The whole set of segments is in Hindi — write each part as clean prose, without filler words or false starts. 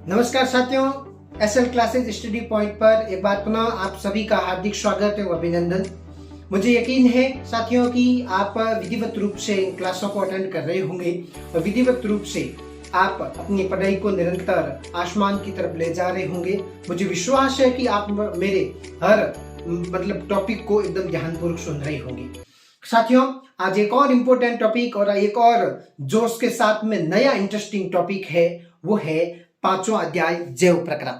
नमस्कार साथियों, एसएल क्लासेस स्टडी पॉइंट पर एक बार पुनः आप सभी का हार्दिक स्वागत एवं अभिनंदन। मुझे यकीन है साथियों कि आप विधिवत रूप से क्लासों को अटेंड कर रहे होंगे और विधिवत रूप से आप अपनी पढ़ाई को निरंतर आसमान की तरफ ले जा रहे होंगे। मुझे विश्वास है कि आप मेरे हर टॉपिक को एकदम ध्यानपूर्वक सुन रहे होंगे। साथियों, आज एक और इम्पोर्टेंट टॉपिक और एक और जोश के साथ में नया इंटरेस्टिंग टॉपिक है, वो है पांचवा अध्याय जैव प्रक्रम।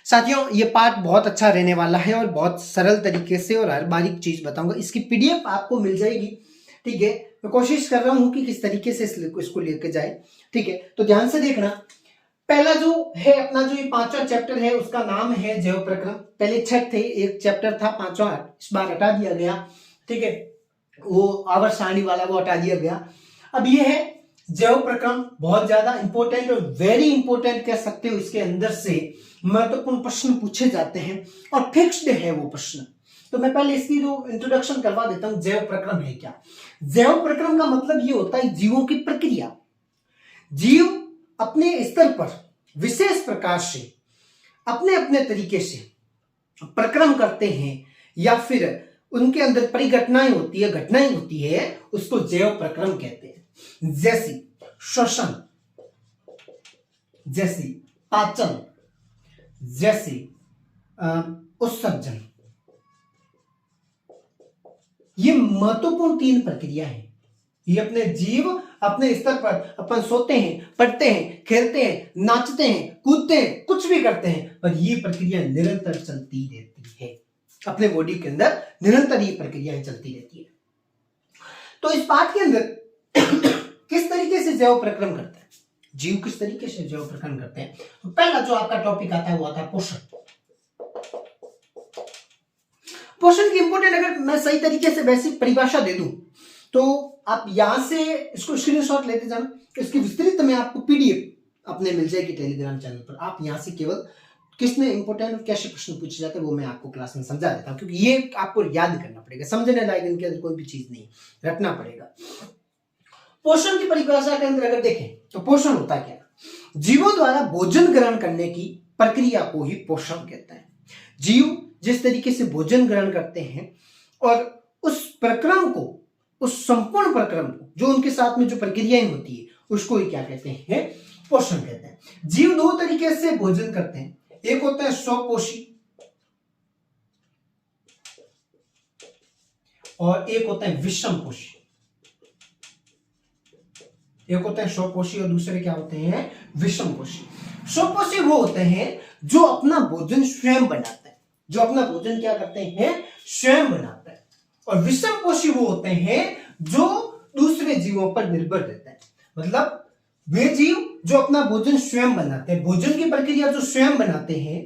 साथियों, ये पार्ट बहुत अच्छा रहने वाला है और बहुत सरल तरीके से और हर बारीक चीज बताऊंगा। इसकी पीडीएफ आपको मिल जाएगी, ठीक है। मैं कोशिश कर रहा हूं कि किस तरीके से इसको लेके जाए, ठीक है। तो ध्यान से देखना। पहला जो है अपना जो ये पांचवा चैप्टर है उसका नाम है जैव प्रक्रम। पहले 6 थे, एक चैप्टर था पांचवा, इस बार हटा दिया गया, ठीक है। वो आवर्त सारणी वाला वो हटा दिया गया। अब ये है जैव प्रक्रम, बहुत ज्यादा इंपॉर्टेंट और वेरी इंपॉर्टेंट कह सकते हो। इसके अंदर से महत्वपूर्ण प्रश्न पूछे जाते हैं और फिक्स्ड है वो प्रश्न। तो मैं पहले इसकी जो इंट्रोडक्शन करवा देता हूं। जैव प्रक्रम है क्या? जैव प्रक्रम का मतलब ये होता है जीवों की प्रक्रिया। जीव अपने स्तर पर विशेष प्रकार से अपने अपने तरीके से प्रक्रम करते हैं या फिर उनके अंदर परिघटनाएं होती है, घटनाएं होती है, उसको जैव प्रक्रम कहते हैं। जैसी श्वसन, जैसी पाचन, जैसी उत्सर्जन। ये महत्वपूर्ण 3 प्रक्रिया है। ये अपने जीव अपने स्तर पर अपन सोते हैं, पढ़ते हैं, खेलते हैं, नाचते हैं, कूदते हैं, कुछ भी करते हैं, पर ये प्रक्रिया निरंतर चलती रहती है। अपने बॉडी के अंदर निरंतर ये प्रक्रियाएं चलती रहती है। तो इस पाठ के अंदर किस तरीके से जैव प्रक्रम करते हैं, जीव किस तरीके से जैव प्रक्रम करते हैं। तो पहला जो आपका टॉपिक आता है वो आता है पोषण। पोषण की इंपॉर्टेंट अगर मैं सही तरीके से बेसिक परिभाषा दे दूं तो आप यहां से इसको स्क्रीनशॉट लेते जाना। इसकी विस्तृत में आपको पीडीएफ अपने मिल जाएगी टेलीग्राम चैनल पर। आप यहां से केवल किसमें इंपॉर्टेंट और कैसे प्रश्न पूछे जाते हैं वो मैं आपको क्लास में समझा देता हूं, क्योंकि ये आपको याद करना पड़ेगा। समझने लायक इनके अंदर कोई भी चीज नहीं, रटना पड़ेगा। पोषण की परिभाषा के अंदर अगर देखें तो पोषण होता क्या? जीवों द्वारा भोजन ग्रहण करने की प्रक्रिया को ही पोषण कहते हैं। जीव जिस तरीके से भोजन ग्रहण करते हैं और उस प्रक्रम को, उस संपूर्ण प्रक्रम को, जो उनके साथ में जो प्रक्रियाएं होती है, उसको ही क्या कहते हैं? पोषण कहते हैं। जीव 2 तरीके से भोजन करते हैं। एक होता है स्वपोषी और एक होता है विषमपोषी। एक होता है स्वपोषी और दूसरे क्या होते हैं? विषमपोषी। स्वपोषी वो होते हैं जो अपना भोजन स्वयं बनाते हैं, जो अपना भोजन क्या करते हैं? स्वयं बनाते हैं। और विषमपोषी वो होते हैं जो दूसरे जीवों पर निर्भर रहते हैं। मतलब वे जीव जो अपना भोजन स्वयं बनाते हैं, भोजन की प्रक्रिया जो स्वयं बनाते हैं,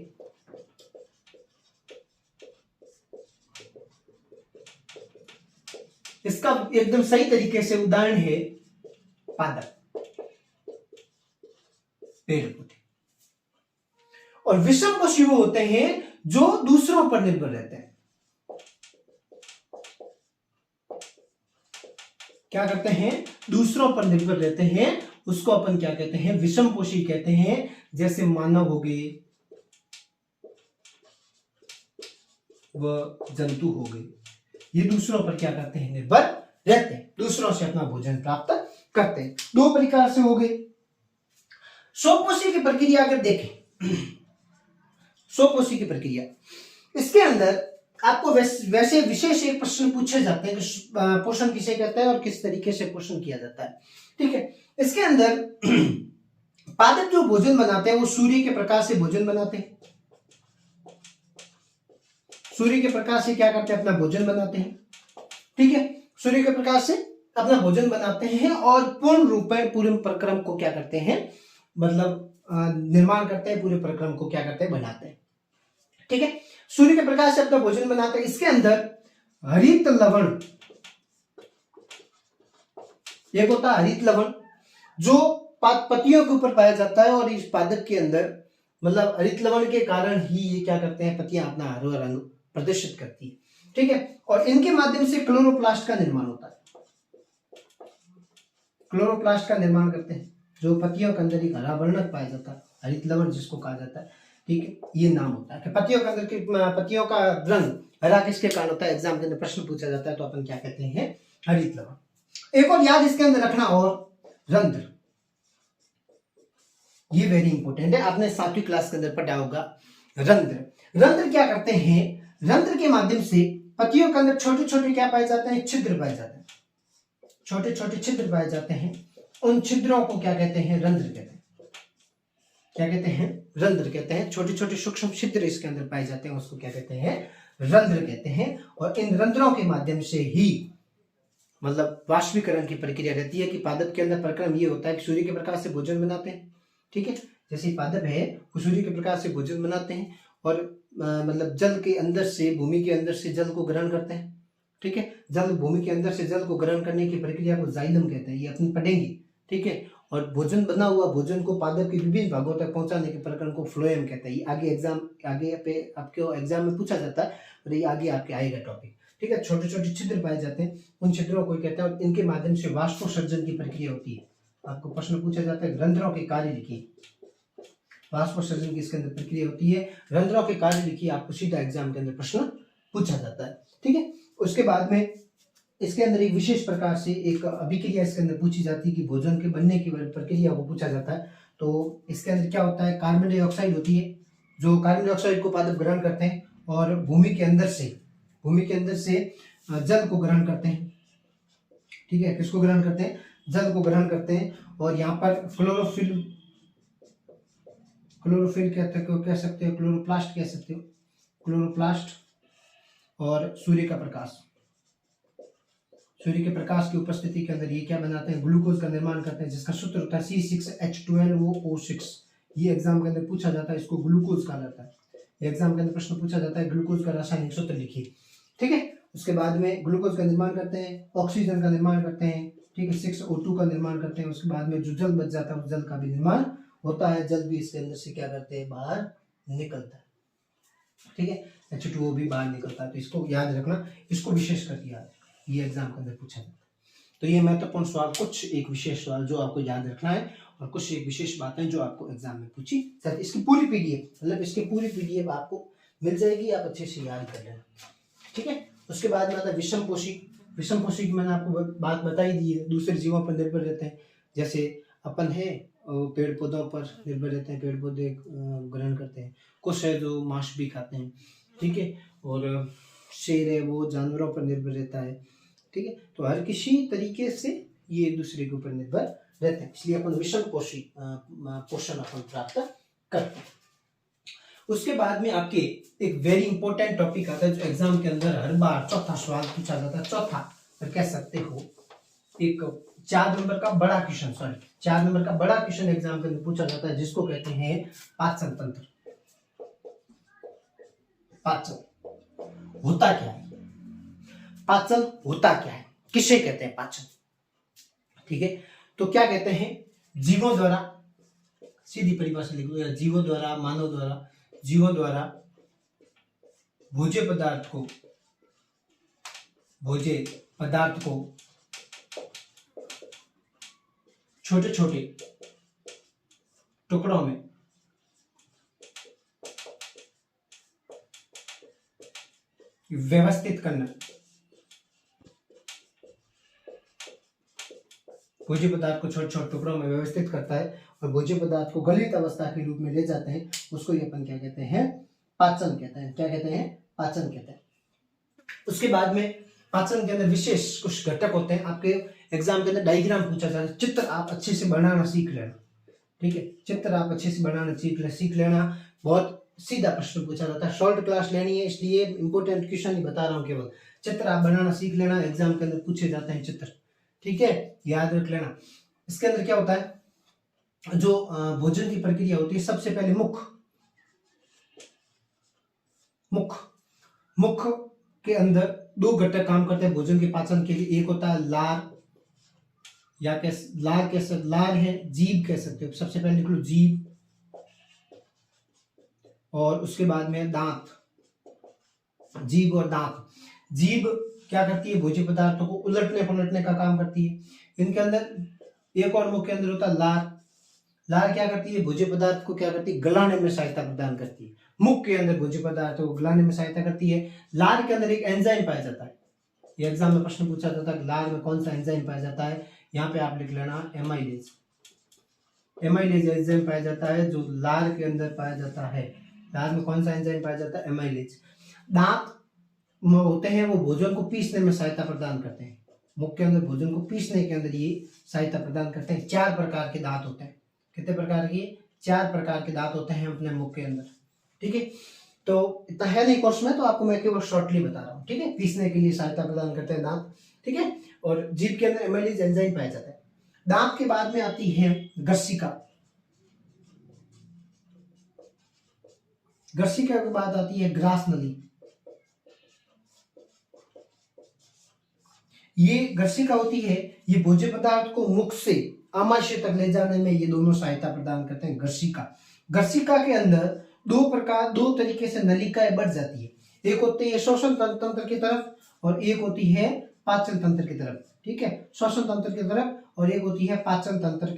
इसका एकदम सही तरीके से उदाहरण है पादप, पेड़ पौधे। और विषमपोषी वो होते हैं जो दूसरों पर निर्भर रहते हैं। क्या करते हैं? दूसरों पर निर्भर रहते हैं। उसको अपन क्या कहते हैं? विषमपोषी कहते हैं। जैसे मानव हो गए व जंतु हो गए, ये दूसरों पर क्या करते हैं? निर्भर रहते हैं, दूसरों से अपना भोजन प्राप्त करते हैं। 2 प्रकार से हो गए। स्वपोषी की प्रक्रिया अगर देखें, स्वपोषी की प्रक्रिया, इसके अंदर आपको वैसे विशेष एक प्रश्न पूछे जाते हैं कि पोषण किसे कहते हैं और किस तरीके से पोषण किया जाता है, ठीक है। इसके अंदर पादप जो भोजन बनाते हैं वो सूर्य के प्रकाश से भोजन बनाते हैं। सूर्य के प्रकाश से क्या करते हैं? अपना भोजन बनाते हैं, ठीक है। सूर्य के प्रकाश से अपना भोजन बनाते हैं और पूर्ण रूप में पूरे प्रक्रम को क्या करते हैं? निर्माण करते हैं, पूरे प्रक्रम को क्या करते हैं? बनाते हैं, ठीक है। सूर्य के प्रकाश से अपना भोजन बनाते हैं। इसके अंदर हरित लवण, एक होता है हरित लवण जो पत्तियों के ऊपर पाया जाता है और इस पादप के अंदर हरित लवण के कारण ही ये क्या करते हैं? पत्तियां अपना हरा रंग प्रदर्शित करती है, ठीक है। और इनके माध्यम से क्लोरोप्लास्ट का निर्माण होता है। क्लोरोप्लास्ट का निर्माण करते हैं। जो पत्तियों के अंदर एक हरा वर्णक पाया जाता है, हरित लवण जिसको कहा जाता है, ठीक है, ये नाम होता है कि पत्तियों के अंदर की पत्तियों का रंग हरा किसके कारण होता है, एग्जाम के अंदर प्रश्न पूछा जाता है, तो अपन क्या कहते हैं, हरित लवण। एक और याद इसके अंदर रखना, और रंध्र, ये वेरी इंपॉर्टेंट है, आपने 7वीं क्लास के अंदर पढ़ा होगा। रंध्र, रंध्र क्या करते हैं, रंध्र के माध्यम से पत्तियों के अंदर छोटे छोटे क्या पाए जाते हैं, छिद्र पाए जाते हैं, छोटे छोटे छिद्र पाए जाते हैं, उन छिद्रों को क्या कहते हैं, रंध्र कहते हैं। क्या कहते हैं, रंध्र कहते हैं। छोटे छोटे सूक्ष्म छिद्र इसके अंदर पाए जाते हैं, उसको क्या कहते हैं, रंध्र कहते हैं। और इन रंध्रों के माध्यम से ही मतलब वाष्पीकरण की प्रक्रिया रहती है कि पादप के अंदर प्रक्रम ये होता है कि सूर्य के प्रकाश से भोजन बनाते हैं, ठीक है, जैसे पादप है वो सूर्य के प्रकाश से भोजन बनाते हैं और मतलब जल के अंदर से, भूमि के अंदर से जल को ग्रहण करते हैं, ठीक है, जल भूमि के अंदर से जल को ग्रहण करने की प्रक्रिया को जाइलम कहते हैं, ये अपन पढ़ेंगे, ठीक है। और भोजन बना हुआ भोजन को पादप के विभिन्न भागों तक पहुंचाने के प्रक्रम को फ्लोएम कहते हैं। ये आगे पे आपके एग्जाम में पूछा जाता है और ये आगे आपके आएगा टॉपिक, ठीक है। छोटे छोटे छिद्र पाए जाते हैं, उन छिद्रों को कहते हैं, और इनके माध्यम से वाष्पोत्सर्जन की प्रक्रिया होती है। आपको प्रश्न पूछा जाता है रंध्रों के कार्य लिखिए, वाष्पोत्सर्जन की इसके अंदर प्रक्रिया होती है, रंध्रों के कार्य लिखिए, आपको सीधा एग्जाम के अंदर प्रश्न पूछा जाता है, ठीक है। उसके बाद में इसके अंदर एक विशेष प्रकार से एक अभिक्रिया इसके अंदर पूछी जाती है कि भोजन के बनने की प्रक्रिया को पूछा जाता है। तो इसके अंदर क्या होता है, कार्बन डाइऑक्साइड होती है, जो कार्बन डाइऑक्साइड को पादप ग्रहण करते हैं और भूमि के अंदर से जल को ग्रहण करते हैं, ठीक है। किसको ग्रहण करते हैं, जल को ग्रहण करते हैं। और यहाँ पर क्लोरोफिल कहते हैं, कह सकते हो क्लोरोप्लास्ट कह सकते हो, क्लोरोप्लास्ट। और सूर्य के प्रकाश की उपस्थिति के अंदर ये क्या बनाते हैं, ग्लूकोज का निर्माण करते हैं, जिसका सूत्र होता है C6H12O6। ये एग्जाम के अंदर पूछा जाता है, इसको ग्लूकोज कहा जाता है। एग्जाम के अंदर प्रश्न पूछा जाता है ग्लूकोज का रासायनिक सूत्र लिखिए, ठीक है। उसके बाद में ग्लूकोज का निर्माण करते हैं, ऑक्सीजन का निर्माण करते हैं, ठीक है, 6O2 का निर्माण करते हैं। उसके बाद में जो जल बच जाता है उस जल का भी निर्माण होता है, जल भी इसके अंदर से क्या करते हैं, बाहर निकलता है, ठीक है, H2O भी बाहर निकलता है। तो इसको याद रखना, इसको विशेष करके याद, ये एग्जाम के अंदर पूछा जाता है। तो ये महत्वपूर्ण सवाल, कुछ एक विशेष सवाल जो आपको याद रखना है और कुछ एक विशेष बातें जो आपको एग्जाम में पूछी जाती है। इसकी पूरी पीडीएफ, मतलब इसकी पूरी पीडीएफ आपको मिल जाएगी, आप अच्छे से याद कर लेना, ठीक है। उसके बाद में आता है विषम पोषी की मैंने आपको बात बताई दी है, दूसरे जीवों पर निर्भर रहते हैं। जैसे अपन है पेड़ पौधों पर निर्भर रहते हैं, पेड़ पौधे ग्रहण करते हैं। कुछ है जो मांस भी खाते हैं, ठीक है। और शेर है वो जानवरों पर निर्भर रहता है, ठीक है। तो हर किसी तरीके से ये एक दूसरे के ऊपर निर्भर रहते हैं, इसलिए अपन विषम पोषण अपन प्राप्त करते हैं। उसके बाद में आपके एक वेरी इंपॉर्टेंट टॉपिक आता है जो एग्जाम के अंदर हर बार चौथा सवाल पूछा जाता है, चौथा पर कह सकते हो एक 4 नंबर का बड़ा क्वेश्चन, 4 नंबर का बड़ा क्वेश्चन एग्जाम के अंदर पूछा जाता है, जिसको कहते हैं पाचन तंत्र। पाचन होता क्या है, पाचन होता क्या है, किसे कहते हैं पाचन, ठीक है। तो क्या कहते हैं, जीवों द्वारा, सीधी परिभाषा लिख लो, जीवों द्वारा, मानव द्वारा, जीवों द्वारा भोज्य पदार्थ को छोटे छोटे टुकड़ों में व्यवस्थित करना, भोज्य पदार्थ को छोटे छोटे टुकड़ों में व्यवस्थित करता है और भोज्य पदार्थ को गलित अवस्था के रूप में ले जाते हैं, उसको ये अपन क्या कहते हैं, पाचन कहते हैं। क्या कहते हैं, पाचन कहते हैं। उसके बाद में पाचन के अंदर विशेष कुछ घटक होते हैं। आपके एग्जाम के अंदर डायग्राम पूछा जाता है, चित्र आप अच्छे से बनाना सीख लेना, ठीक है, चित्र आप अच्छे से बनाना सीख लेना। बहुत सीधा प्रश्न पूछा जाता है, शॉर्ट क्लास लेनी है इसलिए इंपॉर्टेंट क्वेश्चन ही बता रहा हूँ, केवल चित्र आप बनाना सीख लेना, एग्जाम के अंदर पूछे जाते हैं चित्र, ठीक है, याद रख लेना। इसके अंदर क्या होता है, जो भोजन की प्रक्रिया होती है, सबसे पहले मुख के अंदर 2 घटक काम करते हैं भोजन के पाचन के लिए। एक होता है लार, या लार है, जीभ कह सकते हो, सबसे पहले लिख लो जीभ, और उसके बाद में दांत, जीभ और दांत। जीभ क्या करती है, भोज्य पदार्थों को उलटने पलटने का काम करती है। इनके अंदर एक और मुख के अंदर होता है लार, लार क्या करती है, भोज्य पदार्थ को क्या करती है, गलाने में सहायता प्रदान करती है। मुख के अंदर भोज्य पदार्थों को गलाने में सहायता करती है। लार के अंदर एक एंजाइम पाया जाता है, ये एग्जाम में प्रश्न पूछा जाता है लार में कौन सा एंजाइम पाया जाता है, यहाँ पे आप लिख लेना एमाइलेज। एमाइलेज एंजाइम पाया जाता है जो लार के अंदर पाया जाता है। लार में कौन सा एंजाइम पाया जाता है, एमाइलेज। दांत होते हैं वो भोजन को पीसने में सहायता प्रदान करते हैं, मुख के अंदर भोजन को पीसने के अंदर ये सहायता प्रदान करते हैं। 4 प्रकार के दांत होते हैं, कितने प्रकार के, 4 प्रकार के दांत होते हैं अपने मुख के अंदर। ठीक है, तो इतना है नहीं कोर्स में, तो आपको मैं केवल शॉर्टली बता रहा हूँ। ठीक है, पीसने के लिए सहायता प्रदान करते हैं दांत। ठीक है, और जीभ के अंदर एमाइलेज एंजाइम पाया जाता है। दांत के बाद में आती है गर्सिका। गर्सिका के बाद आती है ग्रास नली। ये गर्सिका होती है, ये भोज्य पदार्थ को मुख से आमाशय तक ले जाने में ये दोनों सहायता प्रदान करते हैं। गर्सिका, गर्सिका के अंदर दो तरीके से नलिकाएं बढ़ जाती है। एक होती है श्वसन तंत्र की तरफ और एक होती है पाचन तंत्र की तरफ। ठीक है, श्वसन तंत्र की तरफ और एक होती है पाचन तंत्र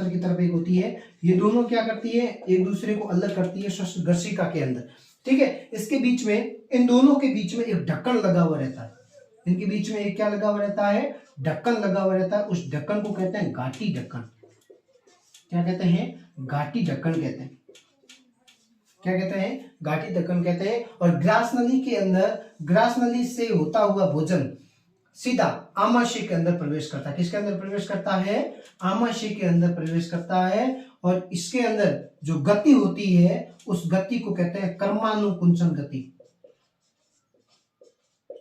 की तरफ एक होती है। ये दोनों क्या करती है, एक दूसरे को अलग करती है गर्सिका के अंदर। ठीक है, इसके बीच में, इन दोनों के बीच में एक ढक्कन लगा हुआ रहता है। इनके बीच में एक क्या लगा हुआ रहता है, ढक्कन लगा हुआ रहता है। उस ढक्कन को कहते हैं घाटी ढक्कन। क्या कहते हैं, घाटी ढक्कन कहते हैं। क्या कहते हैं, घाटी ढक्कन कहते हैं। और ग्रास नली के अंदर, ग्रास नली से होता हुआ भोजन सीधा आमाशय के अंदर प्रवेश करता है। किसके अंदर प्रवेश करता है, आमाशय के अंदर प्रवेश करता है। और इसके अंदर जो गति होती है उस गति को कहते हैं कर्मानुकुंचन गति।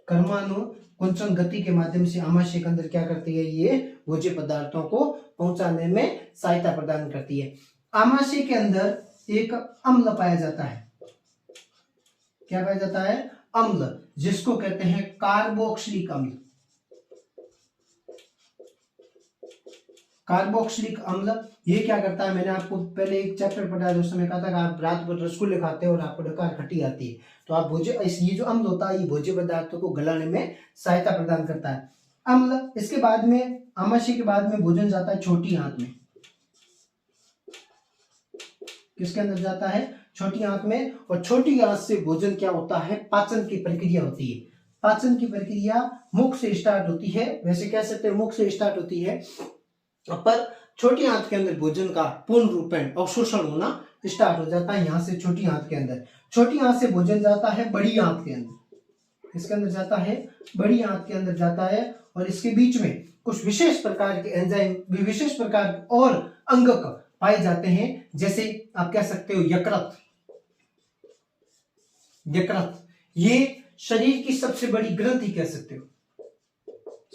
कर्मानुकुंचन गति के माध्यम से आमाशय के अंदर क्या करती है, ये भोज्य पदार्थों को पहुंचाने में सहायता प्रदान करती है। आमाशय के अंदर एक अम्ल पाया जाता है। क्या पाया जाता है, अम्ल, जिसको कहते हैं कार्बोक्सिलिक अम्ल। कार्बोक्सिलिक अम्ल ये क्या करता है, मैंने आपको पहले एक चैप्टर पढ़ाया उस समय कहा था कि आप रात भर रसगुल्ले खाते हैं और आपको डकार खट्टी आती है, तो आप ये जो अम्ल होता है ये भोज्य पदार्थों को गलाने में सहायता प्रदान करता है, अम्ल। इसके बाद में आमाशय के बाद में भोजन जाता है छोटी आंत में। किसके अंदर जाता है, छोटी आंत में। और छोटी आंत से भोजन क्या होता है, पाचन की प्रक्रिया होती है। पाचन की प्रक्रिया मुख से स्टार्ट होती है, वैसे कह सकते हैं मुख से स्टार्ट होती है, पर छोटी आंत के अंदर भोजन का पूर्ण रूपेण अवशोषण होना स्टार्ट हो जाता है। यहां से छोटी आंत के अंदर, छोटी आंत से भोजन जाता है बड़ी आंत के अंदर। इसके अंदर जाता है, बड़ी आंत के अंदर जाता है। और इसके बीच में कुछ विशेष प्रकार के एंजाइम, विशेष प्रकार और अंगक पाए जाते हैं, जैसे आप कह सकते हो यकृत। यकृत ये शरीर की सबसे बड़ी ग्रंथि कह सकते हो।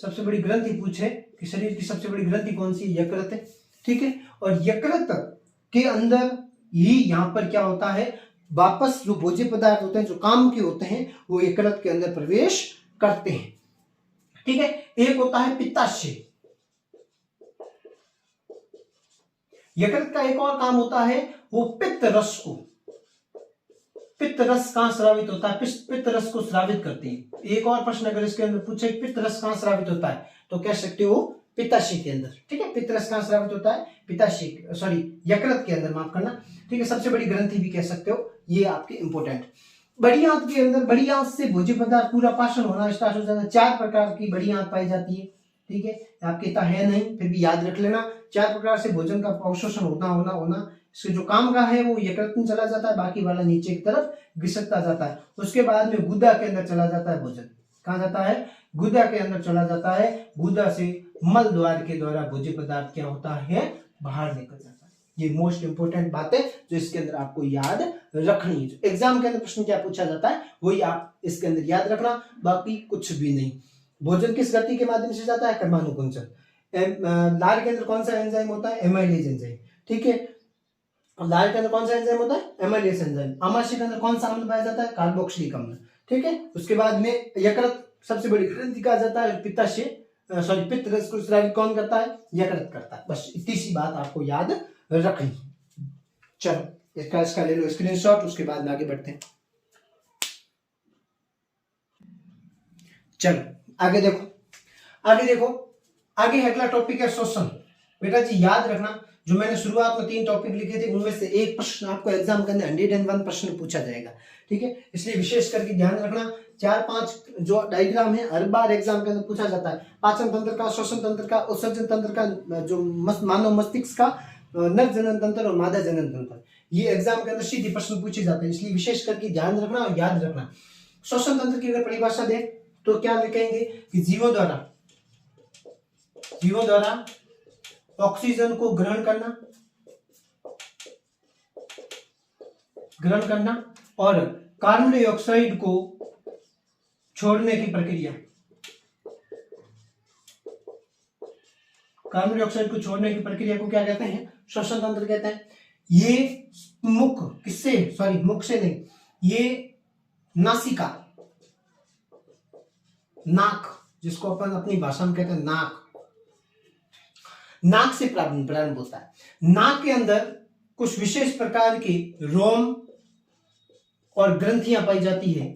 सबसे बड़ी ग्रंथि पूछे कि शरीर की सबसे बड़ी ग्रंथि कौन सी, यकृत है। ठीक है, और यकृत के अंदर ही यहाँ पर क्या होता है, वापस जो भोज्य पदार्थ होते हैं, जो काम के होते हैं, वो यकृत के अंदर प्रवेश करते हैं। ठीक है, एक होता है पित्ताशय। यकृत का एक और काम होता है, वो पित्त रस को, पित्त रस कहां स्रावित होता है, पित्त रस को स्रावित करते हैं। एक और प्रश्न अगर इसके अंदर पूछे पित्त रस कहां स्रावित होता है, तो कह सकते हो पित्ताशय के अंदर। ठीक है, पित्त रस कहां स्रावित होता है, पित्ताशय, सॉरी यकृत के अंदर, माफ करना। ठीक है, सबसे बड़ी ग्रंथि भी कह सकते हो, ये आपके इंपोर्टेंट। बड़ी आंत के अंदर, बड़ी आंत से भोज्य पदार्थ पूरा पाचन होना स्टार्ट हो जाता है। 4 प्रकार की बड़ी आंत पाई जाती है। ठीक है, आपके इतना है नहीं, फिर भी याद रख लेना। 4 प्रकार से भोजन का अवशोषण होना इसके जो काम का है वो यकृत में चला जाता है, बाकी वाला नीचे की तरफ घिसकता जाता है। उसके बाद में गुदा के अंदर चला जाता है भोजन। कहाँ जाता है, गुदा के अंदर चला जाता है। गुदा से मल द्वार के द्वारा भोज्य पदार्थ क्या होता है, बाहर निकल जाता है। ये मोस्ट इंपोर्टेंट बात है जो इसके अंदर आपको याद रखनी है। एग्जाम के अंदर प्रश्न क्या पूछा जाता है वही आप इसके अंदर याद रखना, बाकी कुछ भी नहीं। भोजन किस गति के माध्यम से जाता है, कर्मानुकुंचन। लार के अंदर कौन सा एंजाइम होता है, एमाइलेज एंजाइम। ठीक है, लार के अंदर कौन सा एंजाइम होता है, एमाइलेज एंजाइम। आमाशय के अंदर कौन सा अम्ल पाया जाता है, कार्बोक्सिलिक अम्ल। ठीक है, उसके बाद में यकृत सबसे बड़ी ग्रंथि कहा जाता है, पित्ताशय, सॉरी पित्त रस को स्रावित कौन करता है, यकृत करता है। बस इतनी सी बात आपको याद रखनी। चलो इसका ले लो स्क्रीनशॉट, उसके बाद में आगे बढ़ते हैं। चलो आगे देखो, आगे अगला टॉपिक है श्वसन। बेटा जी याद रखना, जो मैंने शुरुआत में 3 टॉपिक लिखे थे उनमें से एक प्रश्न आपको एग्जाम के अंदर 101 प्रश्न पूछा जाएगा, ठीक है। इसलिए विशेष करके ध्यान रखना, 4-5 जो डायग्राम है हर बार एग्जाम के अंदर पूछा जाता है। पाचन तंत्र का, श्वसन तंत्र का, उत्सर्जन तंत्र का, जो मानव मस्तिष्क का, नर जनन तंत्र और मादा जनन तंत्र, ये एग्जाम के अंदर सीधे प्रश्न पूछे जाते हैं, इसलिए विशेष करके ध्यान रखना और याद रखना। श्वसन तंत्र की अगर परिभाषा दे तो क्या लिखेंगे कि जीवों द्वारा ऑक्सीजन को ग्रहण करना और कार्बन डाइऑक्साइड को छोड़ने की प्रक्रिया, कार्बन डाइऑक्साइड को छोड़ने की प्रक्रिया को क्या कहते हैं? श्वसन तंत्र कहते हैं। ये मुख से नहीं, ये नासिका, नाक, जिसको अपन अपनी भाषा में कहते हैं नाक से प्रारंभ होता है। नाक के अंदर कुछ विशेष प्रकार के रोम और ग्रंथियां पाई जाती है,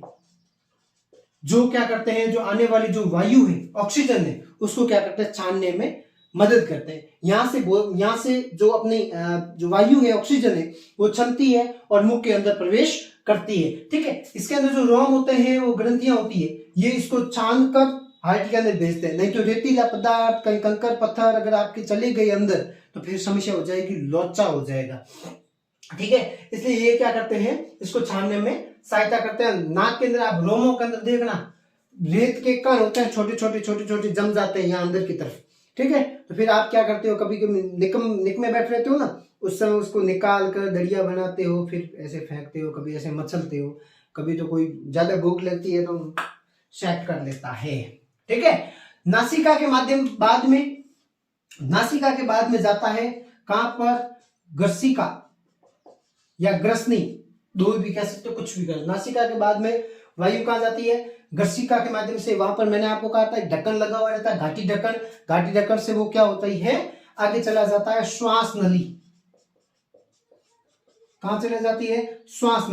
जो क्या करते हैं, जो आने वाली जो वायु है, ऑक्सीजन है, उसको क्या करते हैं, छानने में मदद करते हैं। यहाँ से जो अपनी जो वायु है, ऑक्सीजन है, वो छलती है और मुख के अंदर प्रवेश करती है, ठीक है। इसके अंदर जो रोम होते हैं, वो ग्रंथियां होती है, ये इसको छान कर हार्ट के अंदर भेजते हैं। नहीं तो रेतीला पदार्थ, कहीं कंकर पत्थर अगर आपके चले गए अंदर तो फिर समस्या हो जाएगी, लोचा हो जाएगा, ठीक है। इसलिए ये क्या करते हैं, इसको छानने में सहायता करते हैं। नाक के अंदर आप रोमों के अंदर देखना रेत के कण होते हैं, छोटे छोटे जम जाते हैं यहाँ अंदर की तरफ, ठीक है। तो फिर आप क्या करते हो, कभी कभी निक में बैठ रहते हो ना, उस समय उसको निकाल कर दड़िया बनाते हो, फिर ऐसे फेंकते हो, कभी ऐसे मचलते हो, कभी तो कोई ज्यादा भूख लगती है तो सेट कर लेता है, ठीक है। नासिका के बाद में जाता है कहां पर, ग्रसिका या ग्रसनी, दो भी कह सकते हो, कुछ भी कर। नासिका के बाद में वायु कहां जाती है, ग्रसिका के माध्यम से। वहां पर मैंने आपको कहा था ढक्कन लगा हुआ रहता है, घाटी ढक्कन से वो क्या होता है, आगे चला जाता है श्वास नली। कहां चले जाती है, श्वास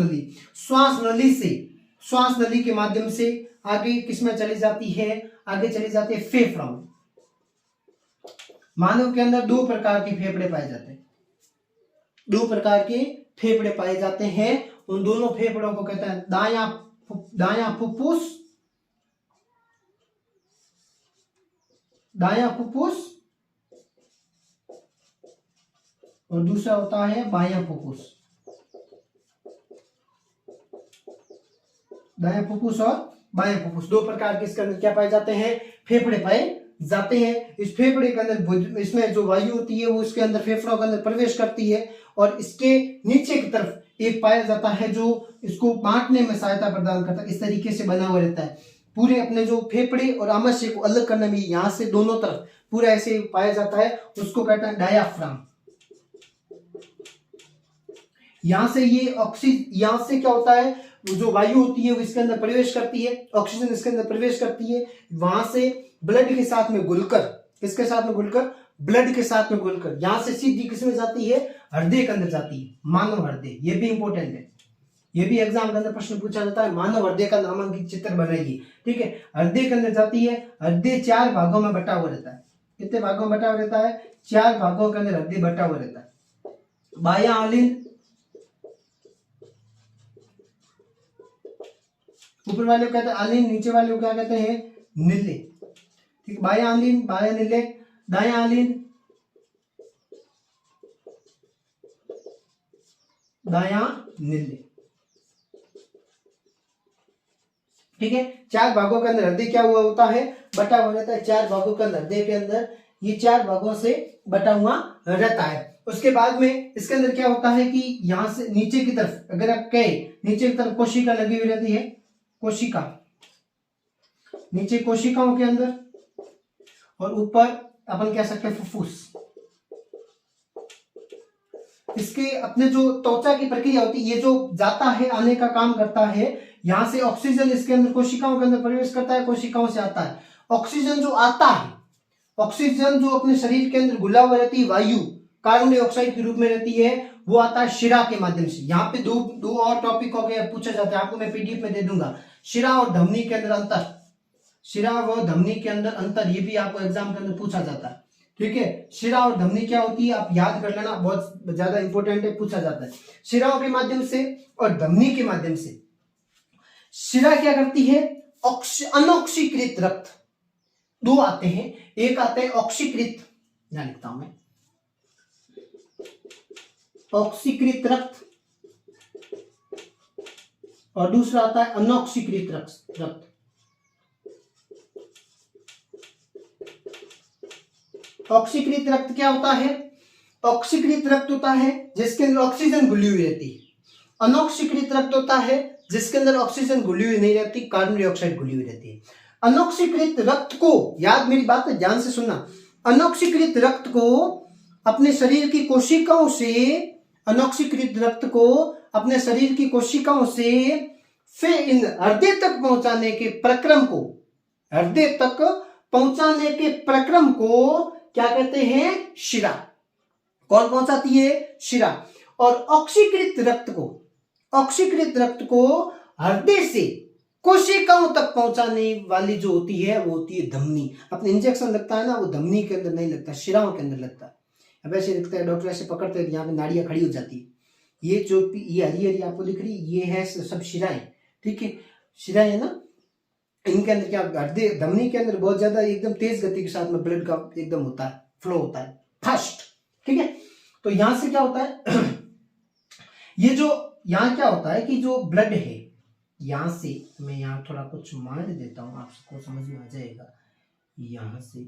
नली के माध्यम से आगे किसमें चली जाती है, आगे चली जाती है फेफड़ा में। मानव के अंदर 2 प्रकार के फेफड़े पाए जाते हैं, उन दोनों फेफड़ों को कहते हैं दायां फुफ्फुस और दूसरा होता है बायां फुफ्फुस। दायां फुफ्फुस और बायां फुफ्फुस, 2 प्रकार के इसके अंदर क्या पाए जाते हैं, फेफड़े पाए जाते हैं। इस फेफड़े के अंदर इसमें जो वायु होती है वो इसके अंदर फेफड़ों के अंदर प्रवेश करती है, और इसके नीचे की तरफ एक पाया जाता है जो इसको बांटने में सहायता प्रदान करता है। इस तरीके से बना हुआ रहता है, पूरे अपने जो फेफड़े और आमाशय को अलग करने में यहाँ से दोनों तरफ पूरा ऐसे पाया जाता है, उसको कहते हैं डायाफ्राम। यहाँ से क्या होता है, जो वायु होती है वो इसके अंदर प्रवेश करती है, ऑक्सीजन इसके अंदर प्रवेश करती है, वहां से ब्लड के साथ में घुलकर, किसके साथ में घुलकर, ब्लड के साथ में घुलकर यहां से सीधी किसमें जाती है, हृदय के अंदर जाती है, मानव हृदय। ये भी इंपॉर्टेंट है, ये भी एग्जाम के अंदर प्रश्न पूछा जाता है, मानव हृदय का नामांकित चित्र बनाइए, ठीक है। हृदय के अंदर जाती है, हृदय 4 भागों में बटा हुआ रहता है। कितने भागों में बटा हुआ रहता है, 4 भागों के अंदर हृदय बटा हुआ रहता है। बायां आलिन, ऊपर वाले को कहते हैं आलिन, नीचे वाले को क्या कहते हैं, निल्ले, ठीक। बायां आलिन, बायां निल्ले, दायां आलिन, दायां निल्ले, ठीक है। 4 भागों के अंदर हृदय क्या हुआ होता है, बटा हुआ रहता है। 4 भागों के अंदर, हृदय के अंदर ये 4 भागों से बटा हुआ रहता है। उसके बाद में इसके अंदर क्या होता है कि यहां से नीचे की तरफ अगर आप कहे, नीचे की तरफ कोशिका लगी हुई रहती है, कोशिका, नीचे कोशिकाओं के अंदर, और ऊपर अपन कह सकते हैं फुफ्फुस। इसके अपने जो त्वचा की प्रक्रिया होती है, ये जो जाता है आने का काम करता है, यहां से ऑक्सीजन इसके अंदर कोशिकाओं के अंदर प्रवेश करता है, कोशिकाओं से आता है। ऑक्सीजन जो आता है, ऑक्सीजन जो अपने शरीर के अंदर घुला हुआ रहती है, वायु कार्बन डाइऑक्साइड के रूप में रहती है, वो आता है शिरा के माध्यम से। यहाँ पे दो और टॉपिक हो गए पूछा जाता है, आपको मैं पीडीएफ में दे दूंगा। शिरा और धमनी के अंदर अंतर, शिरा व धमनी के अंदर अंतर, ये भी आपको एग्जाम के अंदर पूछा जाता है, ठीक है। शिरा और धमनी क्या होती है आप याद कर लेना, बहुत ज्यादा इंपॉर्टेंट है, पूछा जाता है। शिराओं के माध्यम से और धमनी के माध्यम से। शिरा क्या करती है, अनऑक्सीकृत रक्त, दो आते हैं, एक आते हैं ऑक्सीकृत, यहां लिखता हूं मैं, ऑक्सीकृत रक्त, और दूसरा आता है अनऑक्सीकृत रक्त। ऑक्सीकृत रक्त क्या होता है, ऑक्सीकृत रक्त होता है जिसके अंदर ऑक्सीजन घुली हुई रहती है। अनऑक्सीकृत रक्त होता है जिसके अंदर ऑक्सीजन घुली हुई नहीं रहती, कार्बन डाइऑक्साइड घुली हुई रहती है। अनऑक्सीकृत रक्त को, याद मेरी बात है ध्यान से सुनना, अनऑक्सीकृत रक्त को अपने शरीर की कोशिकाओं से, अनऑक्सीकृत रक्त को अपने शरीर की कोशिकाओं से फिर इन हृदय तक पहुंचाने के प्रक्रम को, हृदय तक पहुंचाने के प्रक्रम को क्या कहते हैं, शिरा। कौन पहुंचाती है, शिरा। और ऑक्सीकृत रक्त को, ऑक्सीकृत रक्त को हृदय से कोशिकाओं तक पहुंचाने वाली जो होती है वो होती है धमनी। अपने इंजेक्शन लगता है ना, वो धमनी के अंदर नहीं लगता, शिराओं के अंदर लगता है। अब ऐसे लगता है, डॉक्टर ऐसे पकड़ते हैं, यहाँ पे नाड़ियां खड़ी हो जाती है। ये जो ये हरी हरी आपको दिख रही, ये है सब शिराएं, ठीक है, शिराएं है ना। इनके अंदर क्या, हृदय धमनी के अंदर बहुत ज्यादा एकदम तेज गति के साथ में ब्लड का एकदम होता है, फ्लो होता है फास्ट, ठीक है। तो यहां से क्या होता है ये जो यहाँ क्या होता है कि जो ब्लड है, यहां से मैं यहाँ थोड़ा कुछ मान देता हूं, आपको समझ में आ जाएगा। यहां से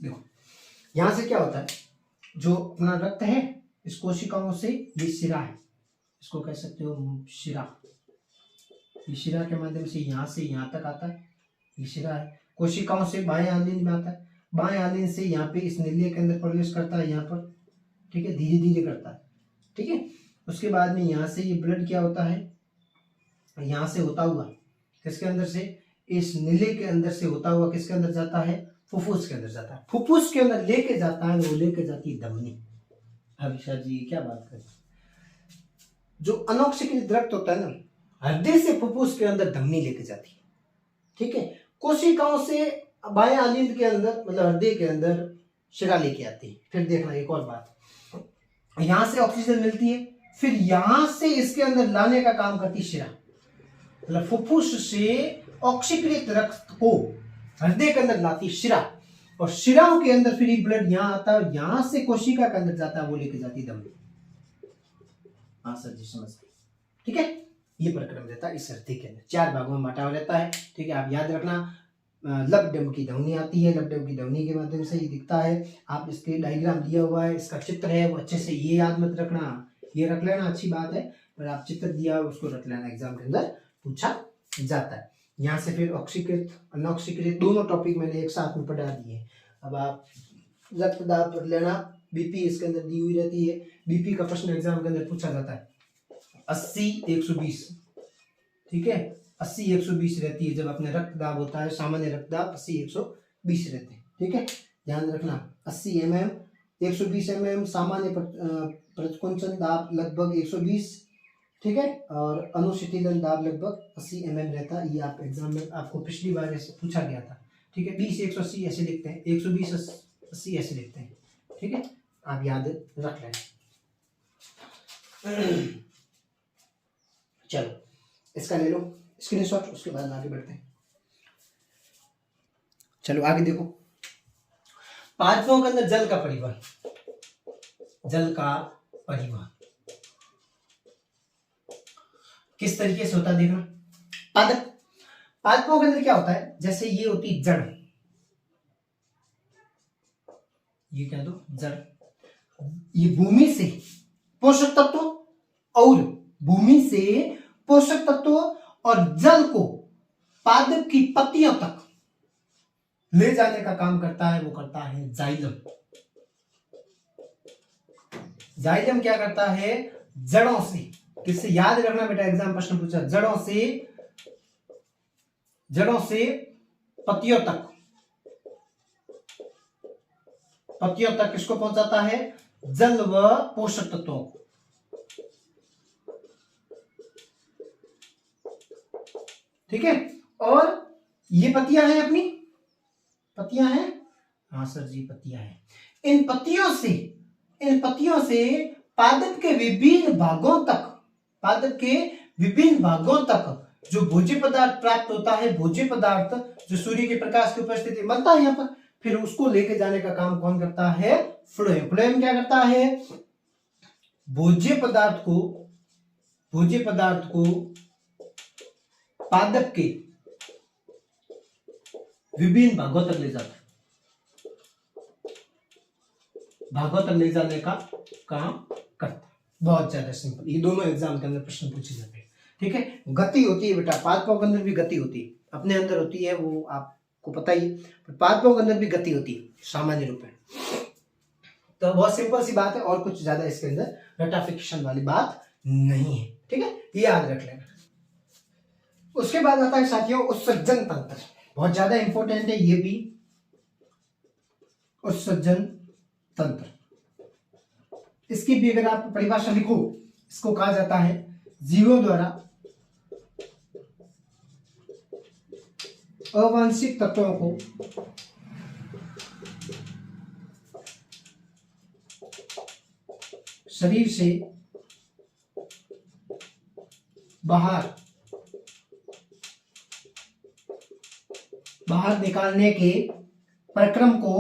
देखो, यहां से क्या होता है, जो अपना रक्त है इस कोशिकाओं से, ये शिरा है, इसको कह सकते हो शिरा। ये शिरा के माध्यम से यहां से यहां तक आता है, ये शिरा है। कोशिकाओं से बाएं आलिंद में आता है, बाएं आलिंद से यहाँ पे इस नीले के अंदर प्रवेश करता है, यहाँ पर, ठीक है, धीरे धीरे करता है, ठीक है। उसके बाद में यहाँ से ये ब्लड क्या होता है, यहाँ से होता हुआ किसके अंदर से, इस नीले के अंदर से होता हुआ किसके अंदर जाता है, फुफ्फुस के अंदर जाता है। फुफ्फुस के अंदर लेके जाता है, वो लेके जाती है धमनी। अभिषा जी क्या बात करें, जो अनऑक्सीकृत रक्त होता है ना, हृदय से फुफ्फुस के अंदर धमनी लेके जाती है, ठीक है। कोशिकाओं से बाएं आलिंद के अंदर, मतलब हृदय के अंदर शिरा लेके आती है। फिर देखना एक और बात, यहां से ऑक्सीजन मिलती है, फिर यहां से इसके अंदर लाने का काम करती है शिरा, मतलब फुफ्फुस से ऑक्सीकृत रक्त को हृदय के अंदर लाती शिरा, और शिराओं के अंदर फिर ब्लड यहाँ आता है, यहां से कोशिका के अंदर जाता है, वो लेके जाती धमनी। हाँ सर जी समझ गए, ठीक है। ये प्रक्रम रहता है इस हृदय के अंदर, 4 भागों में बांटा हुआ रहता है, ठीक है। आप याद रखना, लबडम की ध्वनि आती है, लबडम की ध्वनि के माध्यम से ये दिखता है। आप इसके डायग्राम दिया हुआ है, इसका चित्र है, वो अच्छे से ये याद मत रखना, ये रख लेना अच्छी बात है, पर आप चित्र दिया उसको रख लेना, एग्जाम के अंदर पूछा जाता है। यहाँ से फिर ऑक्सीकृत अनऑक्सीकृत दोनों टॉपिक मैंने एक साथ में पढ़ा दिए। अब आप रक्तदाब पढ़ लेना, बीपी इसके अंदर दी हुई रहती है, बीपी का प्रश्न एग्जाम के अंदर पूछा जाता है, 80-120, ठीक है, 80-120 रहती है। जब अपने रक्तदाब होता है, सामान्य रक्तदाब 80-120 रहते हैं, ठीक है, ध्यान रखना। 80 mm, 120 mm सामान्य प्रतिकुंचन दाब लगभग 120, ठीक है, और अनुशीतलन दाब लगभग 80 mm रहता है। ये आप एग्जाम में आपको पिछली बार ऐसे पूछा गया था, ठीक है। 20-180 ऐसे लिखते हैं, 120-80 ऐसे लिखते हैं, ठीक है, आप याद रख लें। चलो इसका ले लो स्क्रीनशॉट, उसके बाद आगे बढ़ते हैं। चलो आगे देखो, पादपों के अंदर जल का परिवहन, जल का परिवहन किस तरीके से होता है देखना। पादप, पादपों के अंदर क्या होता है, जैसे ये होती जड़, ये कह दो जड़, ये भूमि से पोषक तत्व और भूमि से पोषक तत्व और जल को पादप की पत्तियों तक ले जाने का काम करता है वो करता है जाइलम। जाइलम क्या करता है, जड़ों से, किससे याद रखना बेटा, एग्जाम प्रश्न पूछा, जड़ों से पत्तियों तक किसको पहुंचाता है, जल व पोषक तत्वों को। ठीक है, और ये पत्तियां हैं, अपनी पत्तियां हैं, हाँ सर जी पत्तियां हैं। इन पत्तियों से पादप के विभिन्न भागों तक जो भोज्य पदार्थ प्राप्त होता है, भोज्य पदार्थ जो सूर्य के प्रकाश की उपस्थिति बनता है यहाँ पर, फिर उसको लेके जाने का काम कौन करता है, फ्लोएम। फ्लोएम क्या करता है, भोज्य पदार्थ को पादप के विभिन्न भागों तक ले जाता है, भागों तक ले जाने का काम करता है। बहुत ज्यादा सिंपल, ये दोनों एग्जाम के अंदर प्रश्न पूछे जाते हैं। ठीक है, गति होती है बेटा, पादपों के अंदर भी गति होती है, अपने अंदर होती है वो आपको पता ही है, पादपों के अंदर भी गति होती है सामान्य रूप में। तो बहुत सिंपल सी बात है, और कुछ ज्यादा इसके अंदर रटाफिकेशन वाली बात नहीं है। ठीक है, ये याद रख लेना। उसके बाद आता है साथियों उत्सर्जन तंत्र, बहुत ज्यादा इंपॉर्टेंट है ये भी। उत्सर्जन तंत्र, इसकी भी अगर आप परिभाषा लिखो, इसको कहा जाता है जीवों द्वारा अवांछित तत्वों को शरीर से बाहर निकालने के प्रक्रम को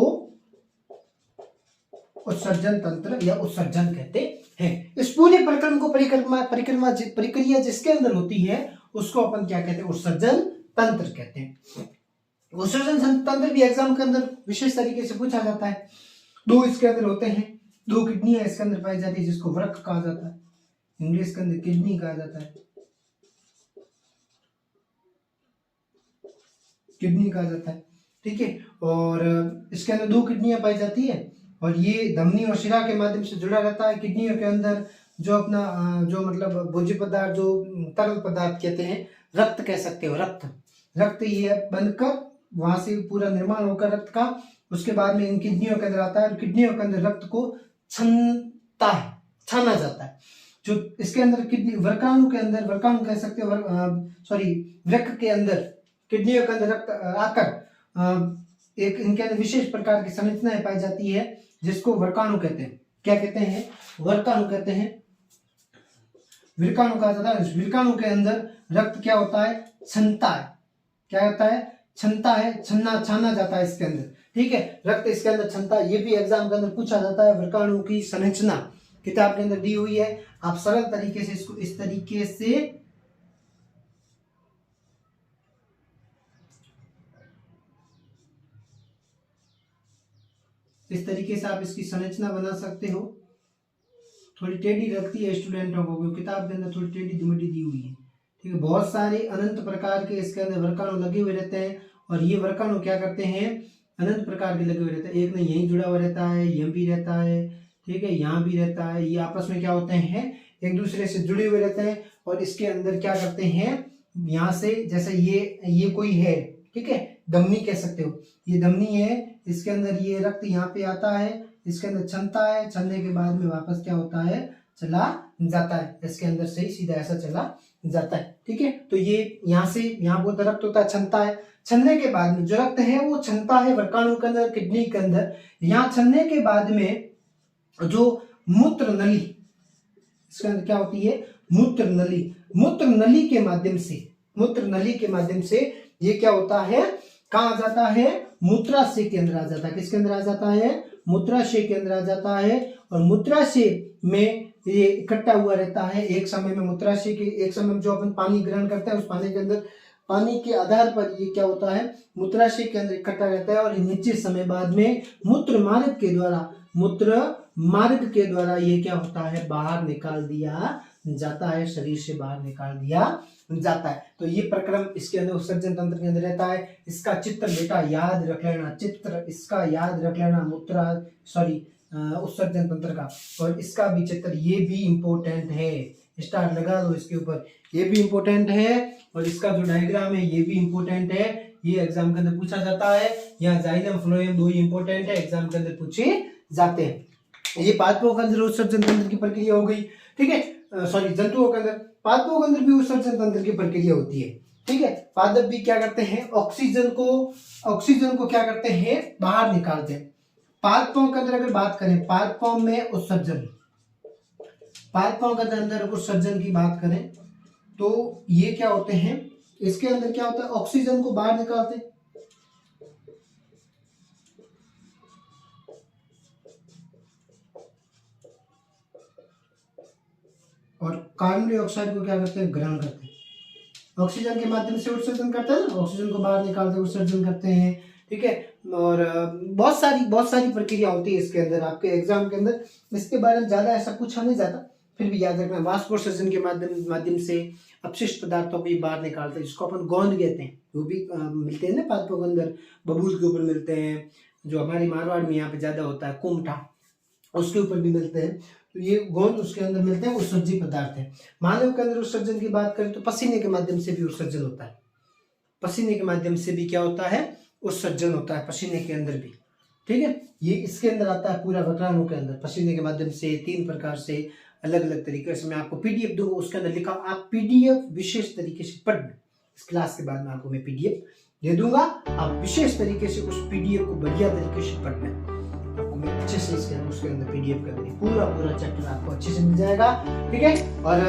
उत्सर्जन तंत्र या उत्सर्जन कहते हैं। इस पूरे प्रक्रम को प्रक्रिया जिसके अंदर होती है उसको अपन क्या कहते हैं, उत्सर्जन तंत्र कहते हैं। उत्सर्जन तंत्र भी एग्जाम के अंदर विशेष तरीके से पूछा जाता है। दो इसके अंदर होते हैं, दो किडनियां इसके अंदर पाई जाती है जिसको वृक्क कहा जाता है, इंग्लिश के अंदर किडनी कहा जाता है, किडनी कहा जाता है। ठीक है, और इसके अंदर दो किडनियां पाई जाती है और ये धमनी और शिरा के माध्यम से जुड़ा रहता है। किडनियों के अंदर जो अपना जो मतलब भोज्य पदार्थ, जो तरल पदार्थ कहते हैं, रक्त कह सकते हो, रक्त ये बनकर वहां से पूरा निर्माण होकर रक्त का, उसके बाद में इन किडनियों के अंदर आता है और किडनियों के अंदर रक्त को छाना जाता है। जो इसके अंदर किडनी वर्काणु के अंदर, वर्काणु कह सकते हो, वृक्क के अंदर किडनियों के अंदर रक्त आकर एक इनके अंदर विशेष प्रकार की संरचनाएं पाई जाती है जिसको वर्काणु कहते हैं। क्या कहते हैं, वर्काणु कहते हैं, विरकाणु कहा जाता है। विरकाणु के अंदर रक्त क्या होता है, छनता है। क्या होता है, छनता है, छाना जाता है इसके अंदर। ठीक है, रक्त इसके अंदर छनता है। ये भी एग्जाम के अंदर पूछा जाता है। विरकाणु की संरचना किताब के अंदर दी हुई है, आप सरल तरीके से इसको इस तरीके से आप इसकी संरचना बना सकते हो। थोड़ी टेढ़ी रखती है स्टूडेंटों को, किताब के अंदर थोड़ी टेढ़ी दुमड़ी दी हुई है। ठीक है, बहुत सारे अनंत प्रकार के इसके अंदर वर्काणु लगे हुए रहते हैं और ये वर्काणु क्या करते हैं, अनंत प्रकार के लगे हुए रहते हैं। एक नहीं यहीं जुड़ा हुआ रहता है, यहीं भी रहता है, ठीक है, यहाँ भी रहता है। ये आपस में क्या होते हैं, एक दूसरे से जुड़े हुए रहते हैं और इसके अंदर क्या करते हैं, यहाँ से जैसे ये कोई है, ठीक है, धमनी कह सकते हो, ये धमनी है, इसके अंदर ये रक्त यहाँ पे आता है, इसके अंदर छनता है, छनने के बाद में वापस क्या होता है, चला जाता है, इसके अंदर से ही सीधा ऐसा चला जाता है। ठीक है, तो ये यहाँ से यहाँ बहुत रक्त होता है, छनता है, छनने के बाद में जो रक्त है वो छनता है वर्काणु के अंदर, किडनी के अंदर। यहाँ छनने के बाद में जो मूत्र नली, इसके अंदर क्या होती है, मूत्र नली के माध्यम से ये क्या होता है, कहाँ आ जाता है, मूत्राशय के अंदर आ जाता है। किसके अंदर आ जाता है, मूत्राशय के अंदर आ जाता है और मूत्राशय में ये इकट्ठा हुआ रहता है। एक समय में मूत्राशय के, एक समय में जो अपन पानी ग्रहण करते हैं उस पानी के अंदर, पानी के आधार पर ये क्या होता है, मूत्राशय के अंदर इकट्ठा रहता है और निश्चित समय बाद में मूत्र मार्ग के द्वारा ये क्या होता है, बाहर निकाल दिया जाता है, शरीर से बाहर निकाल दिया जाता है। तो ये प्रक्रम इसके अंदर उत्सर्जन तंत्र के अंदर रहता है। इसका चित्र बेटा याद रख लेना, चित्र इसका याद रख लेना, उत्सर्जन तंत्र का। और इसका भी चित्र, ये भी इम्पोर्टेंट है, स्टार लगा दो इसके ऊपर, ये भी इम्पोर्टेंट है। और इसका जो डायग्राम है ये भी इम्पोर्टेंट है, ये एग्जाम के अंदर पूछा जाता है। यहाँ जाइलम फ्लोएम दो इम्पोर्टेंट है, एग्जाम के अंदर पूछे जाते हैं। ये पादपों के अंदर उत्सर्जन तंत्र की प्रक्रिया हो गई, ठीक है। जंतुओं के अंदर, पादपों के अंदर भी उत्सर्जन तंत्र की प्रक्रिया होती है, ठीक है। पादप भी क्या करते हैं, ऑक्सीजन को क्या करते हैं, बाहर निकालते हैं। पादपों के अंदर अगर बात करें, पादपों में उत्सर्जन, पादपों के अंदर उत्सर्जन की बात करें तो ये क्या होते हैं, इसके अंदर क्या होता है, ऑक्सीजन को बाहर निकालते हैं और कार्बन डाइऑक्साइड को क्या करते हैं, ग्रहण करते हैं। ऑक्सीजन के माध्यम से उत्सर्जन करते हैं ना, ऑक्सीजन को बाहर निकालते हैं, उत्सर्जन करते हैं, ठीक है। और बहुत सारी प्रक्रिया होती है इसके अंदर। आपके एग्जाम के अंदर इसके बारे में ज्यादा ऐसा पूछा नहीं जाता, फिर भी याद रखना। वाष्पोत्सर्जन के माध्यम से अपशिष्ट पदार्थों को बाहर निकालते हैं, जिसको अपन गोंद कहते हैं, वो भी मिलते हैं ना पादपों के अंदर, बबूल के ऊपर मिलते हैं, जो हमारी मारवाड़ में यहाँ पे ज्यादा होता है, कुमठा, उसके ऊपर भी मिलते हैं। तो ये गोंद उसके अंदर मिलते हैं, उत्सर्जी पदार्थ है। मानव के अंदर उत्सर्जन की बात करें तो पसीने के माध्यम से भी उत्सर्जन होता है, पसीने के माध्यम से भी क्या होता है, उत्सर्जन होता है, पसीने के अंदर भी, ठीक है। ये इसके अंदर आता है पूरा वक्राणु के अंदर, पसीने के माध्यम से 3 प्रकार से अलग अलग तरीके से। मैं आपको पीडीएफ दूंगा, उसके अंदर लिखा, आप पीडीएफ विशेष तरीके से पढ़ना। इस क्लास के बाद में आपको मैं पीडीएफ दे दूंगा, आप विशेष तरीके से उस पीडीएफ को बढ़िया तरीके से पढ़ना, आपको मैं अच्छे से उसके अंदर पीडीएफ के अंदर पूरा चैप्टर आपको अच्छे से मिल जाएगा, ठीक है। और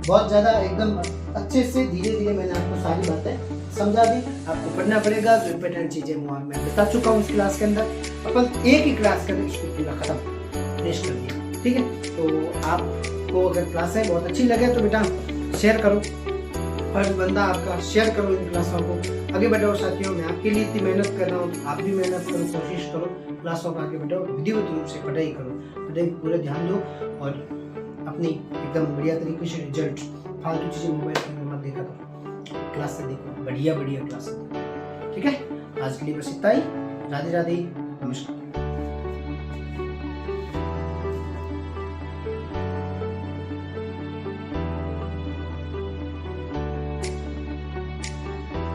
बहुत ज्यादा एकदम अच्छे से धीरे धीरे मैंने आपको सारी बातें समझा दी। आपको पढ़ना पड़ेगा, जो इम्पोर्टेंट चीजें मैं बता चुका हूँ इस क्लास के अंदर। अपन एक ही क्लास के अंदर इसको पूरा खत्म फिनिश कर दिया, ठीक है। तो आपको अगर क्लासें बहुत अच्छी लगे तो बेटा शेयर करो, हर बंदा आपका शेयर करो इन क्लासों को, आगे बढ़ाओ साथियों। मैं आपके लिए इतनी मेहनत कर रहा हूँ, आप भी मेहनत करो, कोशिश करो, क्लासों को आगे बढ़ाओ, विधिवत रूप से पढ़ाई करो, पढ़ाई पर पूरा ध्यान दो और अपनी एकदम बढ़िया तरीके से रिजल्ट, फालतू चीजें मोबाइल के अंदर मत देखा करो, क्लास से देखो, बढ़िया क्लास, ठीक है। आज के लिए बस इतना ही। राधे राधे, नमस्कार।